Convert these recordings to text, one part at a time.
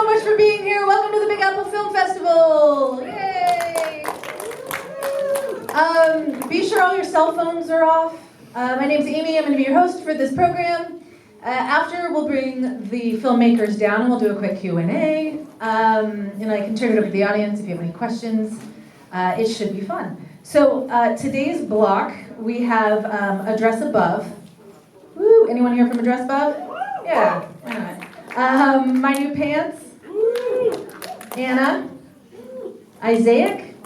so much for being here. Welcome to the Big Apple Film Festival. Yay! Be sure all your cell phones are off. My name's Amy. I'm going to be your host for this program. After, we'll bring the filmmakers down and we'll do a quick Q&A. And I can turn it over to the audience if you have any questions. It should be fun. So today's block, we have Address Above. Woo! Anyone here from Address Above? Yeah. Why not? My New Pants. Anna. Isaac,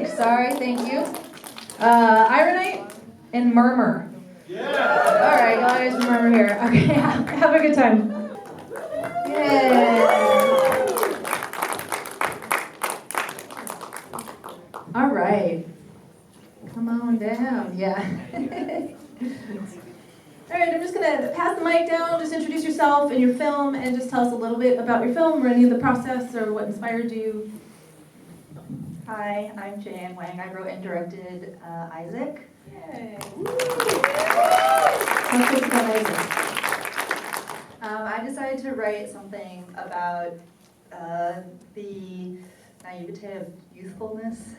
sorry, thank you. Ironite and Murmur. Yeah. All right, y'all guys from Murmur here. Okay, have a good time. Yay. All right. Come on down. Yeah. All right, I'm just going to pass the mic down. Just introduce yourself and your film and just tell us a little bit about your film or any of the process or what inspired you. Hi, I'm Jan Wang. I wrote and directed Isaac. Yay. I decided to write something about the naivete of youthfulness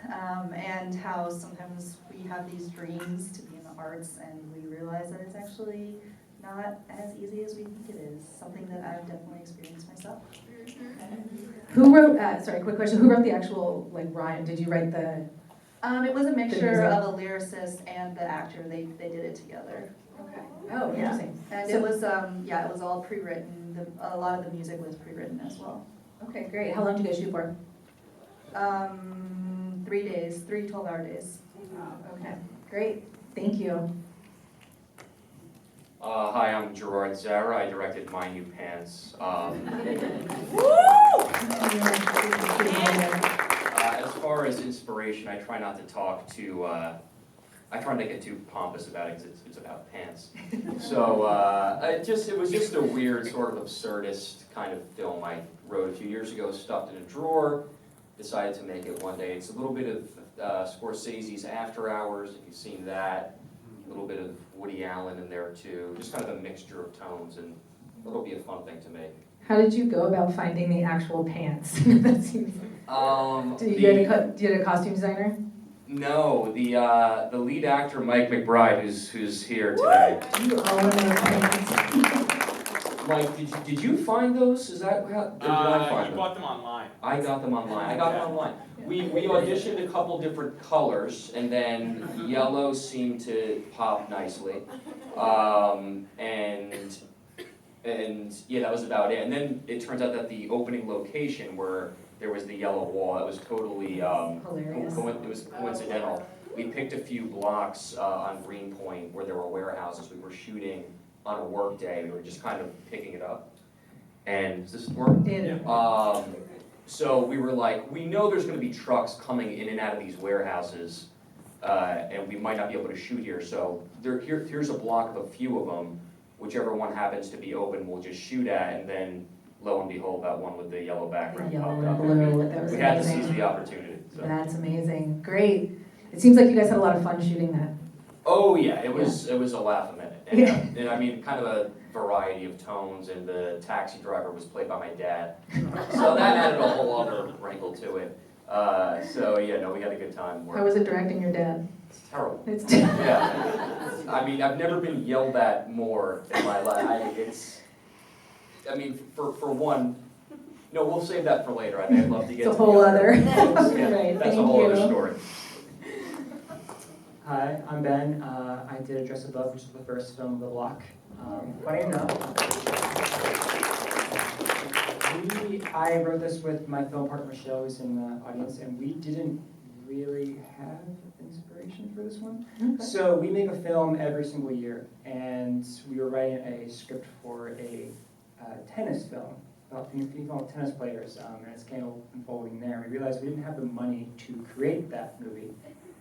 and how sometimes we have these dreams to be in the arts and we realize that it's actually not as easy as we think it is. Something that I've definitely experienced myself. Who wrote, sorry, quick question, who wrote the actual, rhyme? Did you write the... It was a mixture of a lyricist and the actor. They did it together. Okay. Oh, interesting. And so, it was all pre-written. A lot of the music was pre-written as well. Okay, great. How long did you guys shoot for? 3 days, 3 12-hour days. Okay, great. Thank you. Hi, I'm Gerard Zara. I directed My New Pants. As far as inspiration, I try not to talk too, I try not to get too pompous about it because it's about pants. So it was just a weird sort of absurdist kind of film I wrote a few years ago, stuffed in a drawer, decided to make it one day. It's a little bit of Scorsese's After Hours, if you've seen that. A little bit of Woody Allen in there too, just kind of a mixture of tones, and it'll be a fun thing to make. How did you go about finding the actual pants? That seems did you get a costume designer? No, the lead actor Mike McBride, who's here today. You own those pants. Mike, did you find those? Is that how? Did I find them? You bought them online. I got them online. I got them online. We auditioned a couple different colors, and then yellow seemed to pop nicely, and yeah, that was about it. And then it turns out that the opening location where there was the yellow wall, that was totally Hilarious. It was coincidental. We picked a few blocks on Greenpoint where there were warehouses. We were shooting on a work day. We were just kind of picking it up. And does this work? Yeah. So we were like, we know there's going to be trucks coming in and out of these warehouses, and we might not be able to shoot here. So here's a block of a few of them. Whichever one happens to be open, we'll just shoot at, and then lo and behold, that one with the yellow background popped up. Blue. That was We had to amazing. seize the opportunity. So. That's amazing. Great. It seems like you guys had a lot of fun shooting that. Oh yeah, it was a laugh a minute. And, and I mean, kind of a variety of tones, and the taxi driver was played by my dad. So that added a whole other wrinkle to it. So yeah, no, we had a good time. How was it directing your dad? It's terrible. It's Yeah. I mean, I've never been yelled at more in my life. For one, no, we'll save that for later. I'd love to get it's a to whole the other. Yeah, Right, that's a thank whole you. other story. Hi, I'm Ben. I did Address Above, which is the first film of the block. Funny enough, I wrote this with my film partner Michelle, who's in the audience, and we didn't really have inspiration for this one. Okay. So we make a film every single year, and we were writing a script for a tennis film about female tennis players, and it's kind of unfolding there. We realized we didn't have the money to create that movie.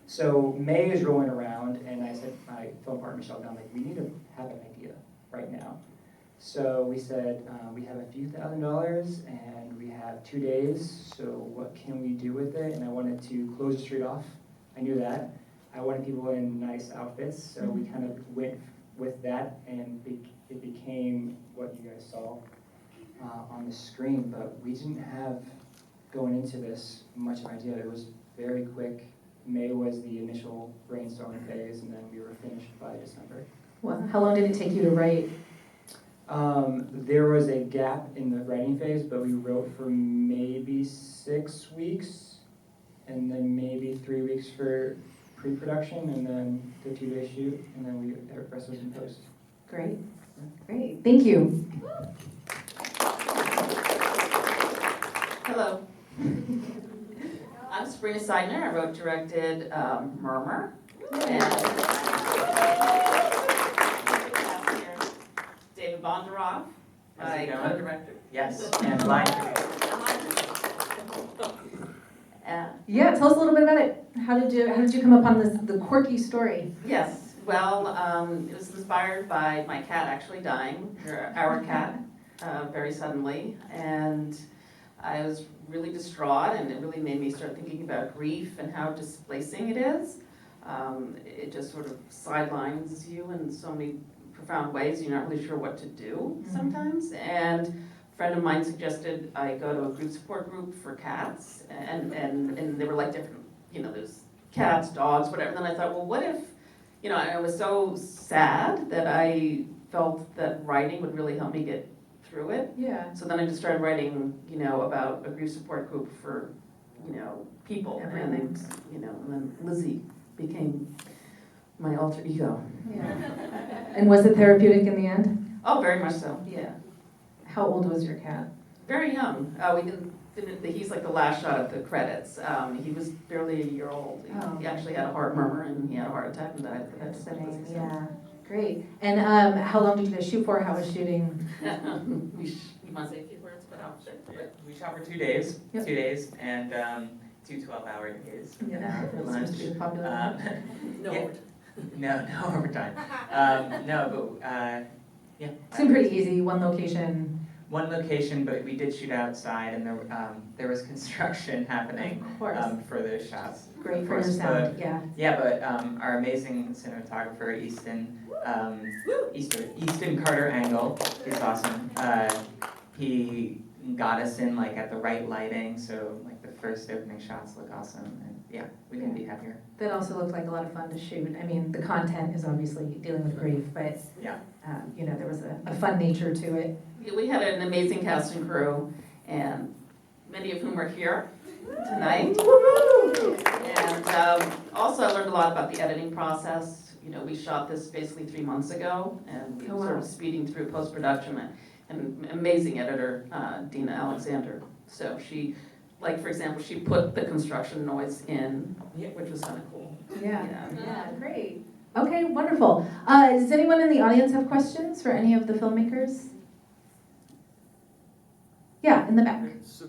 So May is rolling around, and I said to my film partner Michelle, I'm like, we need to have an idea right now. So we said, we have a few $1,000s, and we have 2 days, so what can we do with it? And I wanted to close the street off. I knew that. I wanted people in nice outfits, so we kind of went with that, and it became what you guys saw. on the screen, but we didn't have, going into this, much of an idea. It was very quick. May was the initial brainstorming phase, and then we were finished by December. Well, how long did it take you to write? There was a gap in the writing phase, but we wrote for maybe 6 weeks, and then maybe 3 weeks for pre-production, and then the 2-day shoot, and then the rest was in post. Great, great, thank you. Hello. I'm Sabrina Seidner. I wrote, directed Murmur. And David Bondaroff, my co-director. Yes, and line Yeah, tell us a little bit about it. How did you come upon the quirky story? Yes, well, it was inspired by my cat actually dying, our cat, very suddenly. And I was really distraught, and it really made me start thinking about grief and how displacing it is. It just sort of sidelines you in so many profound ways. You're not really sure what to do sometimes. And a friend of mine suggested I go to a grief support group for cats, and they were like different, there's cats, dogs, whatever. And then I thought, well, what if, I was so sad that I felt that writing would really help me get through it. Yeah. So then I just started writing, about a grief support group for, people. Everything. And then Lizzie became my alter ego. Yeah. And was it therapeutic in the end? Oh, very much so, yeah. How old was your cat? Very young. We didn't he's like the last shot of the credits. He was barely a year old. He actually had a heart murmur, and he had a heart attack and died. That's amazing, yeah. Great. And how long did you guys shoot for? How was shooting? You want to say a few words about it? We shot for 2 days, Yep. 2 days, and 2 12-hour days. Yeah, For that seems to be lunch. popular. No. Yeah. No overtime. No, but yeah. Seemed pretty easy, one location. One location, but we did shoot outside, and there was construction happening Of course. for those shots. Great Of for your course, sound, yeah. Yeah, but our amazing cinematographer, Easton Carter Angle, is awesome. He got us in at the right lighting, so the first opening shots look awesome, and yeah, we couldn't be happier. That also looked like a lot of fun to shoot. I mean, the content is obviously dealing with grief, but Yeah. there was a fun nature to it. We had an amazing cast and crew, and many of whom are here tonight. And also I learned a lot about the editing process. We shot this basically 3 months ago, and we were sort of speeding through post-production. An amazing editor, Dina Alexander. So she, for example, she put the construction noise in, which was kind of cool. Yeah, great. Okay, wonderful. Does anyone in the audience have questions for any of the filmmakers? Yeah, in the back.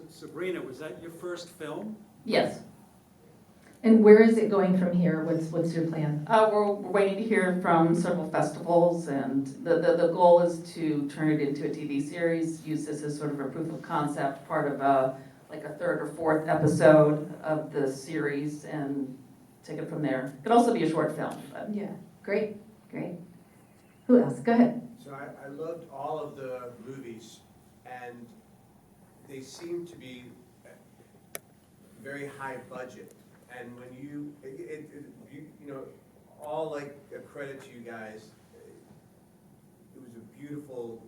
Sabrina, was that your first film? Yes. And where is it going from here? What's your plan? We're waiting to hear from several festivals, and the goal is to turn it into a TV series, use this as sort of a proof of concept, part of a 3rd or 4th episode of the series, and take it from there. It could also be a short film. But. Yeah, great. Who else? Go ahead. So I loved all of the movies, and they seem to be very high budget. And when all a credit to you guys, it was a beautiful,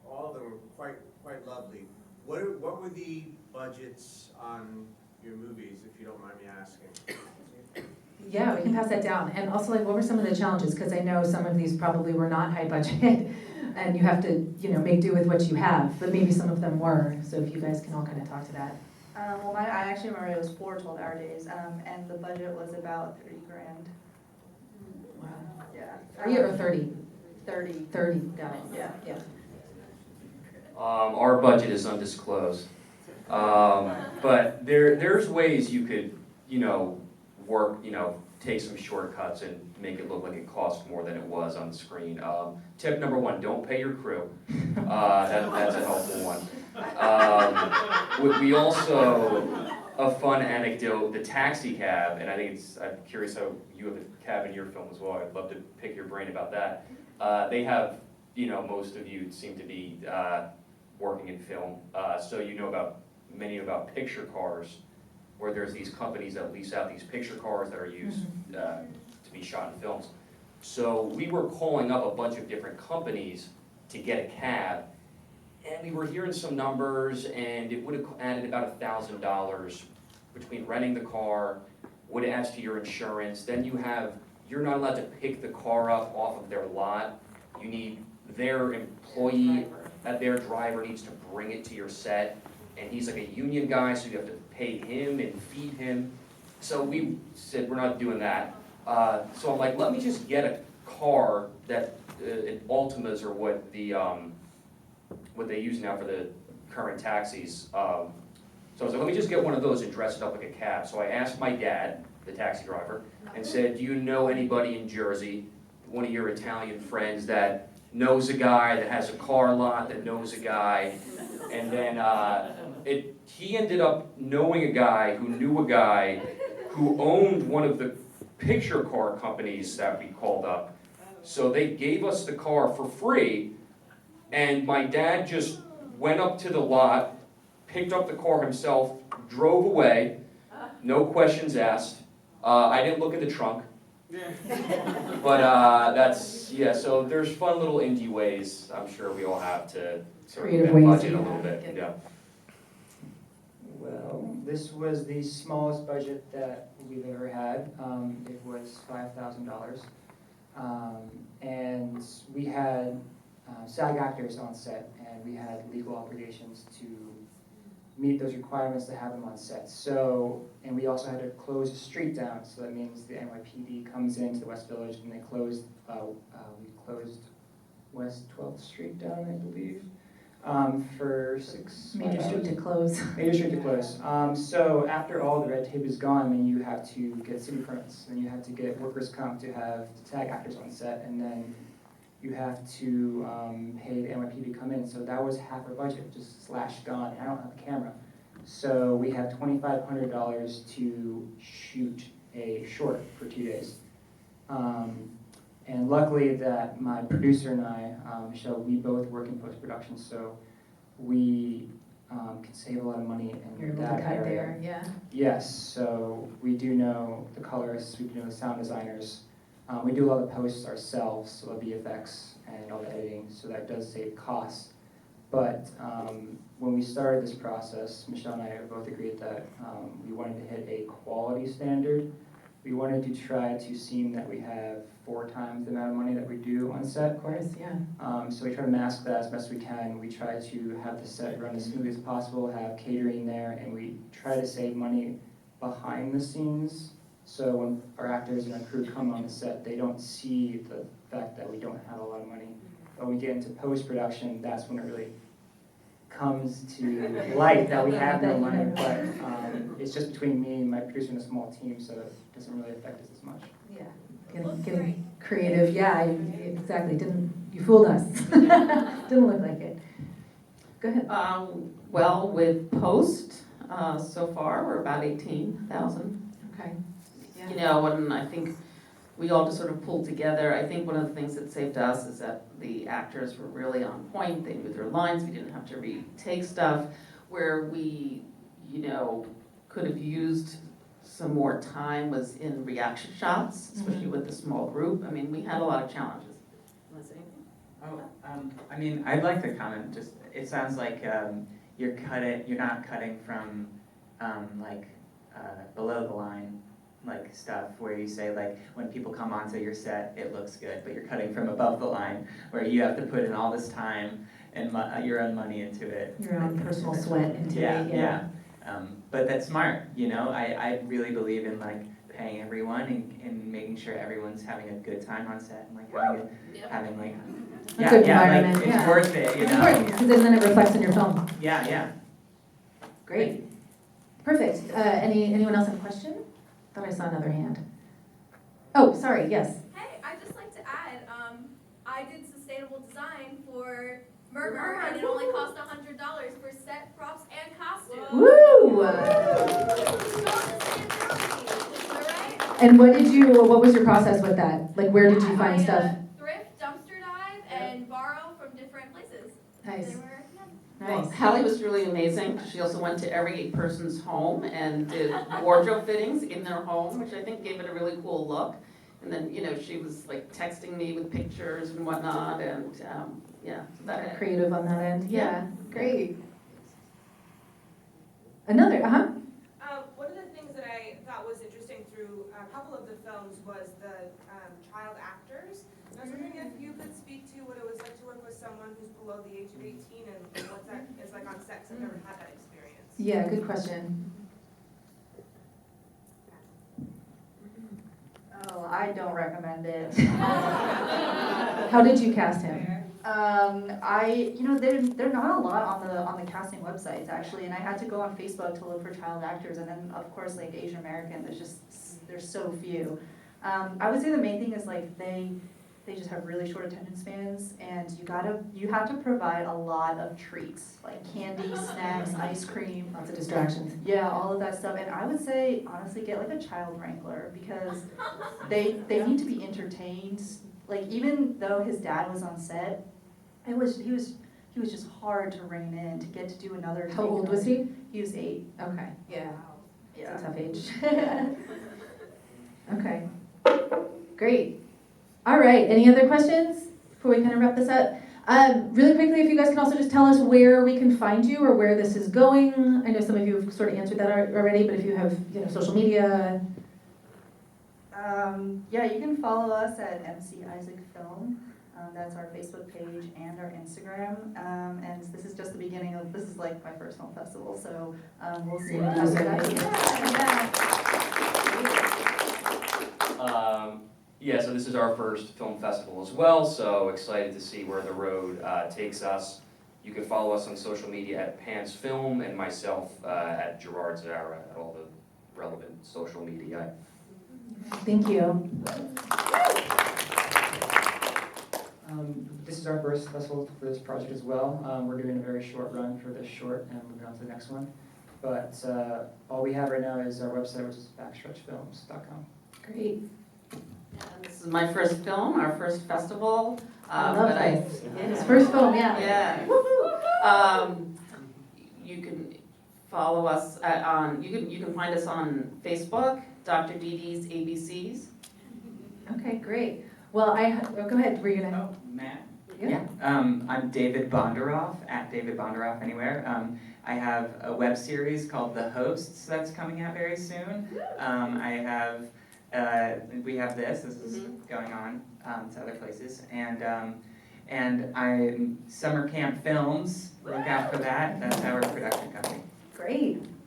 all of them were quite lovely. What were the budgets on your movies, if you don't mind me asking? Yeah, we can pass that down. And also, what were some of the challenges? Because I know some of these probably were not high budget, and you have to, make do with what you have. But maybe some of them were. So if you guys can all kind of talk to that. I actually remember it was 4 12-hour days, and the budget was about $30,000. Wow. Yeah. 3 or 30? 30. 30. Got it. Yeah. Our budget is undisclosed. But there's ways you could, work, take some shortcuts and make it look like it cost more than it was on the screen. Tip number 1, don't pay your crew. That's a helpful one. We also, a fun anecdote, the taxi cab, and I think I'm curious how you have a cab in your film as well. I'd love to pick your brain about that. They have, most of you seem to be working in film. So you know about picture cars, where there's these companies that lease out these picture cars that are used to be shot in films. So we were calling up a bunch of different companies to get a cab, and we were hearing some numbers, and it would have added about $1,000 between renting the car, what it adds to your insurance. Then you're not allowed to pick the car up off of their lot. You need their employee, their driver needs to bring it to your set, and he's like a union guy, so you have to pay him and feed him. So we said, we're not doing that. So I'm like, let me just get a car that, Altimas or what they use now for the current taxis. So I was like, let me just get one of those and dress it up like a cab. So I asked my dad, the taxi driver, and said, do you know anybody in Jersey, one of your Italian friends that knows a guy that has a car lot, that knows a guy? And then he ended up knowing a guy who knew a guy who owned one of the picture car companies that we called up. So they gave us the car for free, and my dad just went up to the lot, picked up the car himself, drove away, no questions asked. I didn't look in the trunk. But so there's fun little indie ways I'm sure we all have to sort Creative of ways, budget a yeah. little bit. Yeah. Well, this was the smallest budget that we've ever had. It was $5,000. And we had SAG actors on set, and we had legal obligations to meet those requirements to have them on set. So, and we also had to close a street down, so that means the NYPD comes into the West Village, and they closed, we closed West 12th Street down, I believe, for 6 Major street to close. Major street to close. So after all the red tape is gone, then you have to get city permits, and you have to get workers' comp to have SAG actors on set, and then you have to pay the NYPD to come in. So that was half our budget, just slashed gone. And I don't have a camera. So we have $2,500 to shoot a short for 2 days. And luckily that my producer and I, Michelle, we both work in post-production, so we can save a lot of money in You're able that to cut area. there, yeah. Yes, so we do know the colorists, we do know the sound designers. We do a lot of posts ourselves, so the VFX and all the editing, so that does save costs. But when we started this process, Michelle and I both agreed that we wanted to hit a quality standard. We wanted to try to seem that we have 4 times the amount of money that we do on set. Of course, yeah. So we try to mask that as best we can. We try to have the set run as smoothly as possible, have catering there, and we try to save money behind the scenes. So when our actors and our crew come on the set, they don't see the fact that we don't have a lot of money. But when we get into post-production, that's when it really comes to light that we have no money. But it's just between me and my producer and a small team, so it doesn't really affect us as much. Yeah. Getting creative, yeah, exactly. You fooled us. Didn't look like it. Go ahead. Well, with post, so far, we're about 18,000. Okay. You know, and I think we all just sort of pulled together. I think one of the things that saved us is that the actors were really on point. They knew their lines. We didn't have to retake stuff. Where we, you know, could have used some more time was in reaction shots, especially with the small group. I mean, we had a lot of challenges. You want to say anything? Oh, I mean, I'd like to comment. Just it sounds like you're not cutting from below the line. Like stuff where you say like when people come onto your set it looks good, but you're cutting from above the line where you have to put in all this time and your own money into it. Your own personal sweat into it. Yeah. But that's smart, you know. I really believe in like paying everyone and making sure everyone's having a good time on set and like having like a good environment. Like, it's worth it, you It's know. important because then it reflects in your film. Yeah. Great. Perfect. Anyone else have a question? Thought I saw another hand. Oh, sorry, yes. Hey, I'd just like to add, I did sustainable design for Murmur, and it only cost $100 for set, props, and costumes. Woo! Alright? And what was your process with that? Like, where did you find I, stuff? Thrift, dumpster dive, and borrow from different places. Nice. They were, Nice. Hallie was really amazing. She also went to every person's home and did wardrobe fittings in their home, which I think gave it a really cool look. And then, she was like texting me with pictures and whatnot, and yeah. Very creative on that end. Yeah. Great. Another, One of the things that I thought was interesting through a couple of the films was the child actors. I was wondering if you could speak to what it was like to work with someone who's below the age of 18 and what that is like on set, 'cause I've never had that experience. Yeah, good question. Oh, I don't recommend it. How did you cast him? They're not a lot on the casting websites actually, and I had to go on Facebook to look for child actors, and then of course like Asian American, there's so few. I would say the main thing is like they just have really short attention spans, and you have to provide a lot of treats like candy, snacks, ice cream. Lots of distractions. Yeah, all of that stuff. And I would say honestly get like a child wrangler, because they need to be entertained. Like even though his dad was on set, he was just hard to rein in, to get to do another. How old was he? He was 8. Okay, yeah. Yeah. It's a tough age. Okay, great. All right, any other questions before we kind of wrap this up? Really quickly, if you guys can also just tell us where we can find you or where this is going. I know some of you have sort of answered that already, but if you have, social media. Yeah, you can follow us at MC Isaac Film. That's our Facebook page and our Instagram. And this is just the beginning of, this is like my first film festival, so we'll see what happens after. Yeah, so this is our first film festival as well, so excited to see where the road takes us. You can follow us on social media at Pants Film, and myself at Gerard Zara at all the relevant social media. Thank you. This is our first festival for this project as well. We're doing a very short run for this short and moving on to the next one. But all we have right now is our website, which is backstretchfilms.com. Great. And this is my first film, our first festival. I love but this. yeah. His first film, yeah. Yeah. Woohoo! You can follow us you can find us on Facebook, Dr. Dee Dee's ABCs. Okay, great. Well, go ahead. Were you gonna? Oh, Matt? Yeah. I'm David Bondaroff, at David Bondaroff anywhere. I have a web series called The Hosts that's coming out very soon. We have this is going on to other places. And I'm Summer Camp Films, look out for that. That's our production company.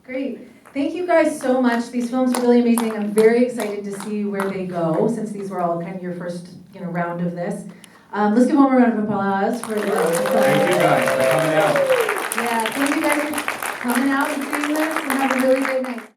Great. Thank you guys so much. These films are really amazing. I'm very excited to see where they go, since these were all kind of your first, round of this. Let's give one more round of applause for the. Thank you guys for coming out.